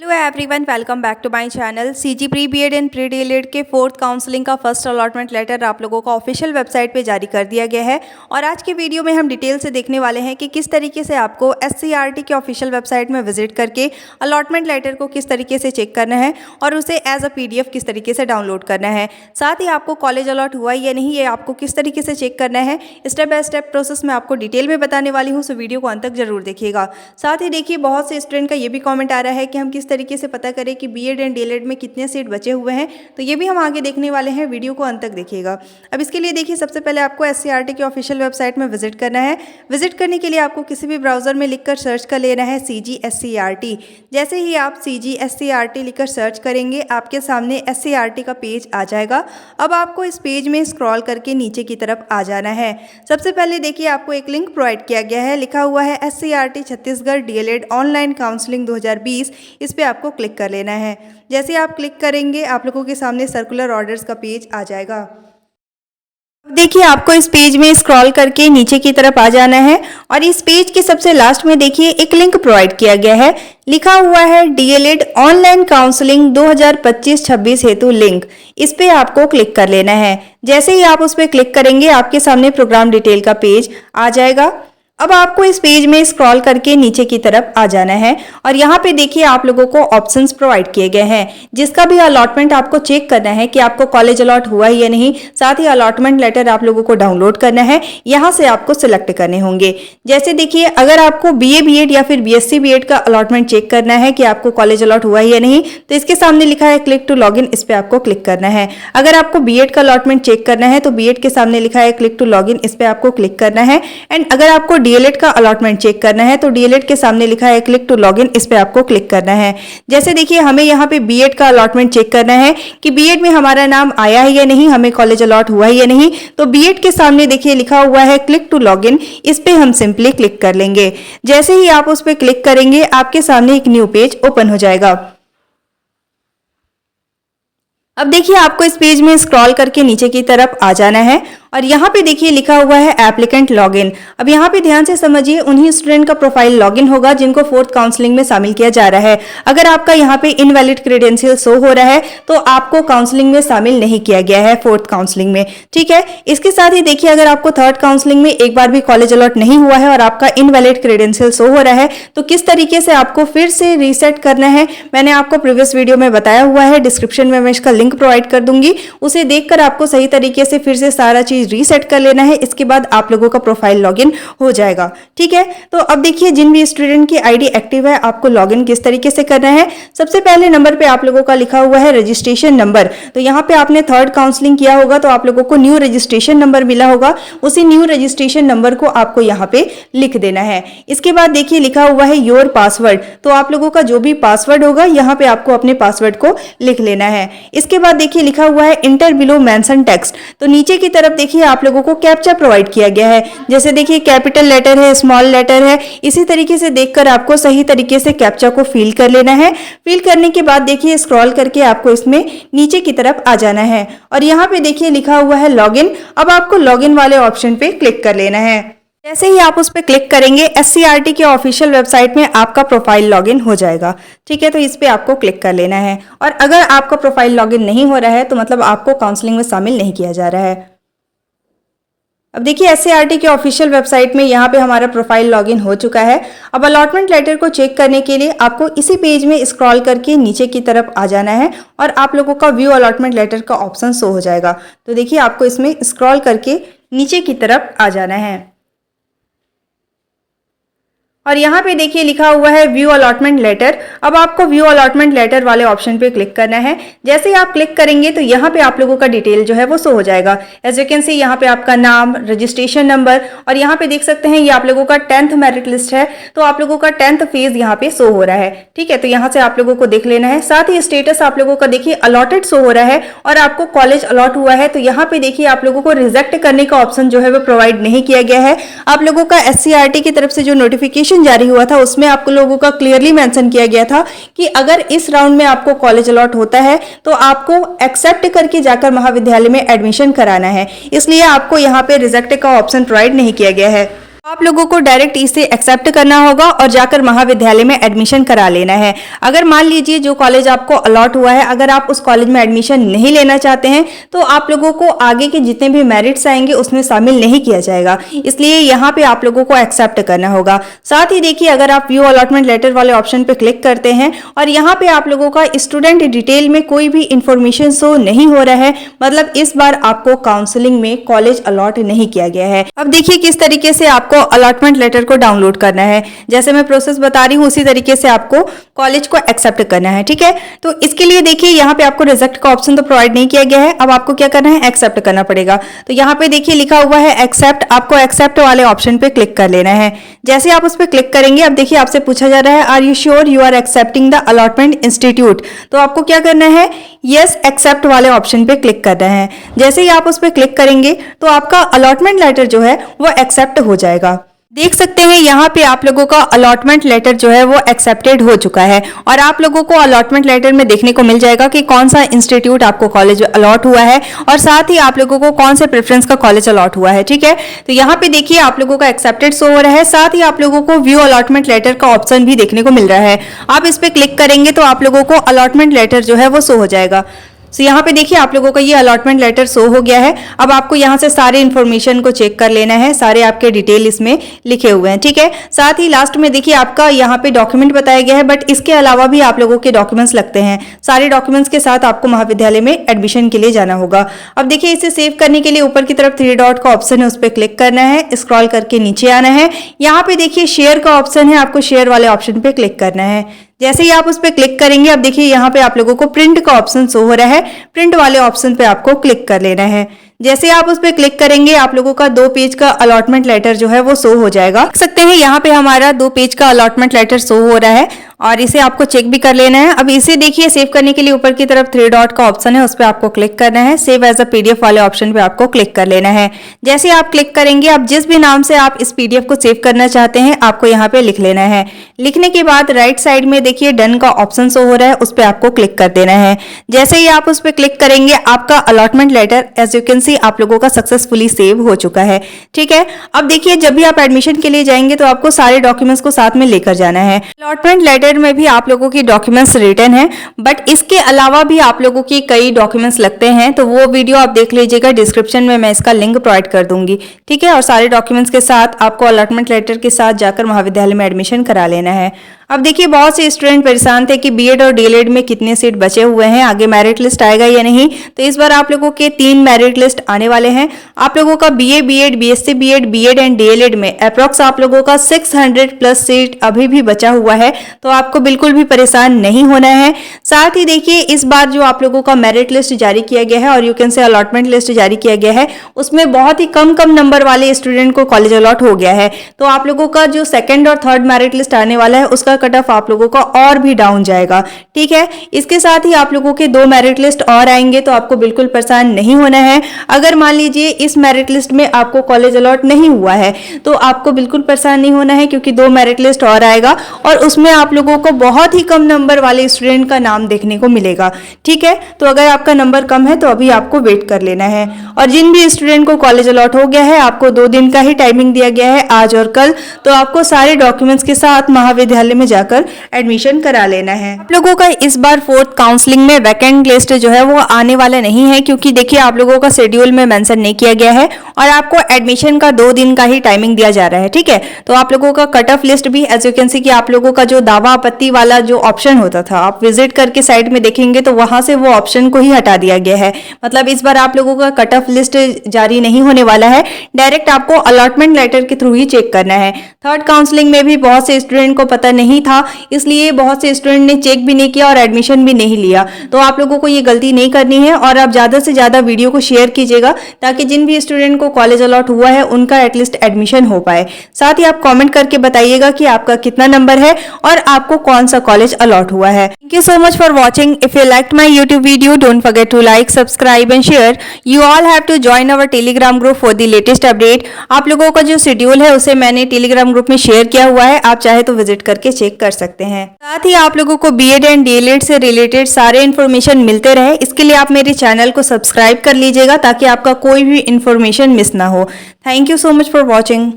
Hello everyone, welcome back to my channel. CG pre BEd and pre DElEd के fourth counselling का first allotment letter आप लोगों को official website पे जारी कर दिया गया है। और आज की वीडियो में हम डिटेल से देखने वाले हैं कि किस तरीके से आपको एससीईआरटी के ऑफिशियल वेबसाइट में विजिट करके अलॉटमेंट लेटर को किस तरीके से चेक करना है और उसे एज अ PDF किस तरीके से डाउनलोड करना है। साथ ही आपको कॉलेज अलॉट हुआ या नहीं, ये आपको किस तरीके से चेक करना है, स्टेप बाय स्टेप प्रोसेस में आपको डिटेल में बताने वाली हूँ। सो वीडियो को अंत तक जरूर देखिएगा। साथ ही देखिए, बहुत से स्टूडेंट का ये भी कॉमेंट आ रहा है कि हम किस तरीके से पता करें कि बीएड एंड डीएलएड में कितने सीट बचे हुए हैं, तो ये भी हम आगे देखने वाले हैं। वीडियो को अंत तक देखिएगा। अब इसके लिए देखिए, सबसे पहले आपको एससीईआरटी के ऑफिशियल वेबसाइट में विजिट करना है। विजिट करने के लिए आपको किसी भी ब्राउजर में लिखकर सर्च कर लेना है सीजी एससीईआरटी। जैसे ही आप सीजी एससीईआरटी लिखकर सर्च करेंगे, आपके सामने एससीईआरटी का पेज आ जाएगा। अब आपको इस पेज में स्क्रॉल करके नीचे की तरफ आ जाना है। सबसे पहले देखिए, आपको एक लिंक प्रोवाइड किया गया है, लिखा हुआ है SCERT Chhattisgarh DElEd online counselling 2020। इस पर आपको क्लिक कर लेना है। जैसे आप क्लिक करेंगे, आप लोगों के सामने सर्कुलर ऑर्डर्स का पेज आ जाएगा। अब देखिए, आपको इस पेज में स्क्रॉल करके नीचे की तरफ आ जाना है और इस पेज के सबसे लास्ट में देखिए एक लिंक प्रोवाइड किया गया है, लिखा हुआ है डीएलएड ऑनलाइन काउंसलिंग 2025-26 हेतु लिंक। इस पे आपको क्लिक कर लेना है। जैसे ही आप उस पर क्लिक करेंगे, आपके सामने प्रोग्राम डिटेल का पेज आ जाएगा। अब आपको इस पेज में स्क्रॉल करके नीचे की तरफ आ जाना है और यहाँ पे देखिए, आप लोगों को ऑप्शंस प्रोवाइड किए गए हैं, जिसका भी अलॉटमेंट आपको चेक करना है कि आपको कॉलेज अलॉट हुआ है या नहीं। साथ ही अलॉटमेंट लेटर आप लोगों को डाउनलोड करना है, यहाँ से आपको सिलेक्ट करने होंगे। जैसे देखिए, अगर आपको BA BEd या फिर BSc BEd का अलॉटमेंट चेक करना है कि आपको कॉलेज अलॉट हुआ है या नहीं, तो इसके सामने लिखा है क्लिक टू लॉग इन। इस पर आपको क्लिक करना है। अगर आपको BEd का अलॉटमेंट चेक करना है तो BEd के सामने लिखा है क्लिक टू लॉग इन। इस पर आपको क्लिक करना है। एंड अगर आपको डीएलएड का अलॉटमेंट चेक करना है तो डीएलएड के सामने लिखा है क्लिक टू लॉगिन। इस पे आपको क्लिक करना है। जैसे देखिए, हमें यहाँ पे बीएड का अलॉटमेंट चेक करना है कि बीएड में हमारा नाम आया है या नहीं, हमें कॉलेज अलॉट हुआ है या नहीं, तो बीएड के सामने देखिए लिखा हुआ है क्लिक टू लॉगिन। इस पे हम सिंपली क्लिक कर लेंगे। जैसे ही आप उस पर क्लिक करेंगे, आपके सामने एक न्यू पेज ओपन हो जाएगा। अब देखिए, आपको इस पेज में स्क्रॉल करके नीचे की तरफ आ जाना है और यहाँ पे देखिए लिखा हुआ है एप्लीकेंट लॉगिन। अब यहाँ पे ध्यान से समझिए, उन्हीं स्टूडेंट का प्रोफाइल लॉगिन होगा जिनको फोर्थ काउंसलिंग में शामिल किया जा रहा है। अगर आपका यहाँ पे इनवैलिड क्रेडेंशियल शो हो रहा है तो आपको काउंसलिंग में शामिल नहीं किया गया है फोर्थ काउंसलिंग में, ठीक है। इसके साथ ही देखिए, अगर आपको थर्ड काउंसलिंग में एक बार भी कॉलेज अलॉट नहीं हुआ है और आपका इनवैलिड क्रेडेंशियल शो हो रहा है, तो किस तरीके से आपको फिर से रीसेट करना है, मैंने आपको प्रीवियस वीडियो में बताया हुआ है। डिस्क्रिप्शन में मैं इसका लिंक प्रोवाइड कर दूंगी, उसे देखकर आपको सही तरीके से फिर से सारा चीज रीसेट कर लेना है। इसके बाद आप लोगों का प्रोफाइल लॉगिन हो जाएगा, ठीक है। तो अब देखिए, जिन भी स्टूडेंट की आईडी एक्टिव है, आपको लॉगिन किस तरीके से करना है। सबसे पहले नंबर पे आप लोगों का लिखा हुआ है रजिस्ट्रेशन नंबर। तो यहाँ पे आपने थर्ड काउंसलिंग किया होगा तो आप लोगों को न्यू रजिस्ट्रेशन नंबर मिला होगा। उसी न्यू रजिस्ट्रेशन नंबर को आपको यहाँ पे लिख देना है। इसके बाद देखिए लिखा हुआ है योर पासवर्ड। तो आप लोगों का जो भी पासवर्ड होगा, यहाँ पे आपको अपने पासवर्ड को लिख लेना है। इसके बाद देखिए लिखा हुआ है इंटर बिलो मेंशन टेक्स्ट। तो नीचे की तरफ देखिए आप लोगों को कैप्चा प्रोवाइड किया गया है। जैसे देखिए, कैपिटल लेटर है, स्मॉल लेटर है, इसी तरीके से देखकर आपको सही तरीके से कैप्चा को फिल कर लेना है। फिल करने के बाद देखिए, स्क्रॉल करके आपको इसमें नीचे की तरफ आ जाना है और यहाँ पे देखिए लिखा हुआ है लॉगिन। अब आपको लॉगिन वाले ऑप्शन पे क्लिक कर लेना है। जैसे ही आप उस पर क्लिक करेंगे, एससीईआरटी के ऑफिशियल वेबसाइट में आपका प्रोफाइल लॉगिन हो जाएगा, ठीक है। तो इस पे आपको क्लिक कर लेना है। और अगर आपका प्रोफाइल लॉगिन नहीं हो रहा है तो मतलब आपको काउंसलिंग में शामिल नहीं किया जा रहा है। अब देखिए, एससीईआरटी के ऑफिशियल वेबसाइट में यहाँ पे हमारा प्रोफाइल लॉगिन हो चुका है। अब अलॉटमेंट लेटर को चेक करने के लिए आपको इसी पेज में स्क्रॉल करके नीचे की तरफ आ जाना है और आप लोगों का व्यू अलॉटमेंट लेटर का ऑप्शन शो हो जाएगा। तो देखिए, आपको इसमें स्क्रॉल करके नीचे की तरफ आ जाना है और यहाँ पे देखिए लिखा हुआ है व्यू अलॉटमेंट लेटर। अब आपको व्यू अलॉटमेंट लेटर वाले ऑप्शन पे क्लिक करना है। जैसे ही आप क्लिक करेंगे तो यहाँ पे आप लोगों का डिटेल जो है वो शो हो जाएगा। एज यू कैन सी, यहाँ पे आपका नाम, रजिस्ट्रेशन नंबर और यहाँ पे देख सकते हैं ये आप लोगों का 10th मेरिट लिस्ट है। तो आप लोगों का 10th फेज यहाँ पे शो हो रहा है, ठीक है। तो यहाँ से आप लोगों को देख लेना है। साथ ही स्टेटस आप लोगों का देखिए अलॉटेड शो हो रहा है और आपको कॉलेज अलॉट हुआ है। तो यहाँ पे देखिए आप लोगों को रिजेक्ट करने का ऑप्शन जो है वो प्रोवाइड नहीं किया गया है। आप लोगों का एससीईआरटी की तरफ से जो नोटिफिकेशन जारी हुआ था उसमें आप लोगों का क्लियरली मेंशन किया गया था कि अगर इस राउंड में आपको कॉलेज अलॉट होता है तो आपको एक्सेप्ट करके जाकर महाविद्यालय में एडमिशन कराना है। इसलिए आपको यहाँ पे रिजेक्ट का ऑप्शन प्रोवाइड नहीं किया गया है। आप लोगों को डायरेक्ट इसे एक्सेप्ट करना होगा और जाकर महाविद्यालय में एडमिशन करा लेना है। अगर मान लीजिए जो कॉलेज आपको अलॉट हुआ है, अगर आप उस कॉलेज में एडमिशन नहीं लेना चाहते हैं तो आप लोगों को आगे के जितने भी मेरिट्स आएंगे उसमें शामिल नहीं किया जाएगा, इसलिए यहाँ पे आप लोगों को एक्सेप्ट करना होगा। साथ ही देखिए, अगर आप व्यू अलॉटमेंट लेटर वाले ऑप्शन पे क्लिक करते हैं और यहाँ पे आप लोगों का स्टूडेंट डिटेल में कोई भी इंफॉर्मेशन शो नहीं हो रहा है, मतलब इस बार आपको काउंसलिंग में कॉलेज अलॉट नहीं किया गया है। अब देखिए किस तरीके से आपको अलॉटमेंट लेटर को डाउनलोड करना है। जैसे मैं प्रोसेस बता रही हूँ उसी तरीके से आपको कॉलेज को एक्सेप्ट करना है, ठीक है। तो इसके लिए देखिए यहाँ पे आपको रिजेक्ट का ऑप्शन तो प्रोवाइड नहीं किया गया है, अब आपको क्या करना है, एक्सेप्ट करना पड़ेगा। तो यहाँ पे देखिए लिखा हुआ है एक्सेप्ट, आपको एक्सेप्ट वाले ऑप्शन पे क्लिक कर लेना है। जैसे आप उस पर क्लिक करेंगे, अब देखिए आपसे पूछा जा रहा है are you sure you are accepting the allotment institute, तो आपको क्या करना है, यस एक्सेप्ट वाले ऑप्शन पे क्लिक करना है। जैसे ही आप उस पर क्लिक करेंगे तो आपका अलॉटमेंट लेटर जो है वो एक्सेप्ट हो जाएगा। देख सकते हैं यहाँ पे आप लोगों का अलॉटमेंट लेटर जो है वो एक्सेप्टेड हो चुका है और आप लोगों को अलॉटमेंट लेटर में देखने को मिल जाएगा कि कौन सा इंस्टीट्यूट आपको कॉलेज अलॉट हुआ है और साथ ही आप लोगों को कौन से प्रेफरेंस का कॉलेज अलॉट हुआ है, ठीक है। तो यहाँ पे देखिए आप लोगों का एक्सेप्टेड शो हो रहा है, साथ ही आप लोगों को व्यू अलॉटमेंट लेटर का ऑप्शन भी देखने को मिल रहा है। आप इस पे क्लिक करेंगे तो आप लोगों को अलॉटमेंट लेटर जो है वो शो हो जाएगा। तो यहाँ पे देखिए आप लोगों का ये अलॉटमेंट लेटर शो हो गया है। अब आपको यहाँ से सारे इन्फॉर्मेशन को चेक कर लेना है, सारे आपके डिटेल इसमें लिखे हुए हैं, ठीक है। साथ ही लास्ट में देखिए आपका यहाँ पे डॉक्यूमेंट बताया गया है, बट इसके अलावा भी आप लोगों के डॉक्यूमेंट्स लगते हैं। सारे डॉक्यूमेंट्स के साथ आपको महाविद्यालय में एडमिशन के लिए जाना होगा। अब देखिए इसे सेव करने के लिए ऊपर की तरफ 3 डॉट का ऑप्शन है, उस पर क्लिक करना है, स्क्रॉल करके नीचे आना है। यहाँ पे देखिए शेयर का ऑप्शन है, आपको शेयर वाले ऑप्शन पे क्लिक करना है। जैसे ही आप उस पर क्लिक करेंगे, अब देखिए यहाँ पे आप लोगों को प्रिंट का ऑप्शन शो हो रहा है, प्रिंट वाले ऑप्शन पे आपको क्लिक कर लेना है। जैसे आप उस पर क्लिक करेंगे आप लोगों का 2 पेज का अलॉटमेंट लेटर जो है वो शो हो जाएगा। देख सकते हैं यहाँ पे हमारा 2 पेज का अलॉटमेंट लेटर शो हो रहा है और इसे आपको चेक भी कर लेना है। अब इसे देखिए सेव करने के लिए ऊपर की तरफ 3 डॉट का ऑप्शन है, उस पर आपको क्लिक करना है। सेव एज अ पीडीएफ वाले ऑप्शन पे आपको क्लिक कर लेना है। जैसे आप क्लिक करेंगे, आप जिस भी नाम से आप इस पीडीएफ को सेव करना चाहते हैं आपको यहाँ पे लिख लेना है। लिखने के बाद राइट साइड में देखिए डन का ऑप्शन शो हो रहा है, उस पर आपको क्लिक कर देना है। जैसे ही आप उस पर क्लिक करेंगे आपका allotment letter as you can see आप लोगों का सक्सेसफुली सेव हो चुका है, ठीक है। अब देखिए जब भी आप एडमिशन के लिए जाएंगे तो आपको सारे डॉक्यूमेंट्स को साथ में लेकर जाना है। अलॉटमेंट लेटर में भी आप लोगों की डॉक्यूमेंट्स रिटर्न है, बट इसके अलावा भी आप लोगों की कई डॉक्यूमेंट्स लगते हैं, तो वो वीडियो आप देख लीजिएगा, डिस्क्रिप्शन में मैं इसका लिंक प्रोवाइड कर दूंगी, ठीक है। और सारे डॉक्यूमेंट्स के साथ आपको अलॉटमेंट लेटर के साथ जाकर महाविद्यालय में एडमिशन करा लेना है। अब देखिए बहुत से स्टूडेंट परेशान थे कि बीएड और डीएलएड में कितने सीट बचे हुए हैं, आगे मेरिट लिस्ट आएगा या नहीं। तो इस बार आप लोगों के 3 मेरिट लिस्ट आने वाले हैं। आप लोगों का BA, BEd, BSc BEd, BEd and DElEd में अप्रॉक्स आप लोगों का 600 प्लस सीट अभी भी बचा हुआ है, तो आपको बिल्कुल भी परेशान नहीं होना है। साथ ही देखिए इस बार जो आप लोगों का मेरिट लिस्ट जारी किया गया है और you can say allotment list जारी किया गया है, उसमें बहुत ही कम नंबर वाले स्टूडेंट को कॉलेज अलॉट हो गया है। तो आप लोगों का जो 2nd और 3rd मेरिट लिस्ट आने वाला है उसका कट ऑफ आप लोगों का और भी डाउन जाएगा, ठीक है। इसके साथ ही आप लोगों के 2 मेरिट लिस्ट और आएंगे, तो आपको बिल्कुल परेशान नहीं होना है। अगर मान लीजिए इस मेरिट लिस्ट में आपको कॉलेज अलॉट नहीं हुआ है तो आपको बिल्कुल परेशान नहीं होना है, क्योंकि 2 मेरिट लिस्ट और आएगा और उसमें आप लोगों को बहुत ही कम नंबर वाले स्टूडेंट का नाम देखने को मिलेगा, ठीक है। तो अगर आपका नंबर कम है तो अभी आपको वेट कर लेना है। और जिन भी स्टूडेंट को कॉलेज अलॉट हो गया है आपको 2 दिन का ही टाइमिंग दिया गया है, आज और कल, तो आपको सारे डॉक्यूमेंट्स के साथ महाविद्यालय में जाकर एडमिशन करा लेना है। आप लोगों का इस बार 4th काउंसलिंग में वैकेंट लिस्ट जो है वो आने वाला नहीं है, क्योंकि देखिए आप लोगों का शेड्यूल में मेंशन नहीं किया गया है और आपको एडमिशन का 2 दिन का ही टाइमिंग दिया जा रहा है, ठीक है। तो आप लोगों का कट ऑफ लिस्ट भी एज यू कैन सी कि आप लोगों का जो दावा आपत्ति वाला जो ऑप्शन होता था, आप विजिट करके साइड में देखेंगे तो वहां से वो ऑप्शन को ही हटा दिया गया है। मतलब इस बार आप लोगों का कट ऑफ लिस्ट जारी नहीं होने वाला है, डायरेक्ट आपको अलॉटमेंट लेटर के थ्रू ही चेक करना है। 3rd काउंसलिंग में भी बहुत से स्टूडेंट को पता नहीं था, इसलिए बहुत से स्टूडेंट ने चेक भी नहीं किया और एडमिशन भी नहीं लिया। तो आप लोगों को ये गलती नहीं करनी है और आप ज्यादा से ज्यादा वीडियो को शेयर कीजिएगा, ताकि जिन भी स्टूडेंट को कॉलेज अलॉट हुआ है उनका एटलीस्ट एडमिशन हो पाए। साथ ही आप कमेंट करके बताइएगा कि आपका कितना नंबर है और आपको कौन सा कॉलेज अलॉट हुआ है। Thank you so much for watching. If you liked my YouTube video, don't forget to like, subscribe and share. You all have to join our Telegram group for the latest update. आप लोगों का जो schedule है उसे मैंने Telegram group में share किया हुआ है, आप चाहे तो विजिट करके चेक कर सकते हैं। साथ ही आप लोगों को बीएड एंड डीएलएड से रिलेटेड सारे इन्फॉर्मेशन मिलते रहे, इसके लिए आप मेरे चैनल को सब्सक्राइब कर लीजिएगा, ताकि आपका कोई भी इन्फॉर्मेशन मिस ना हो। Thank you so much for watching.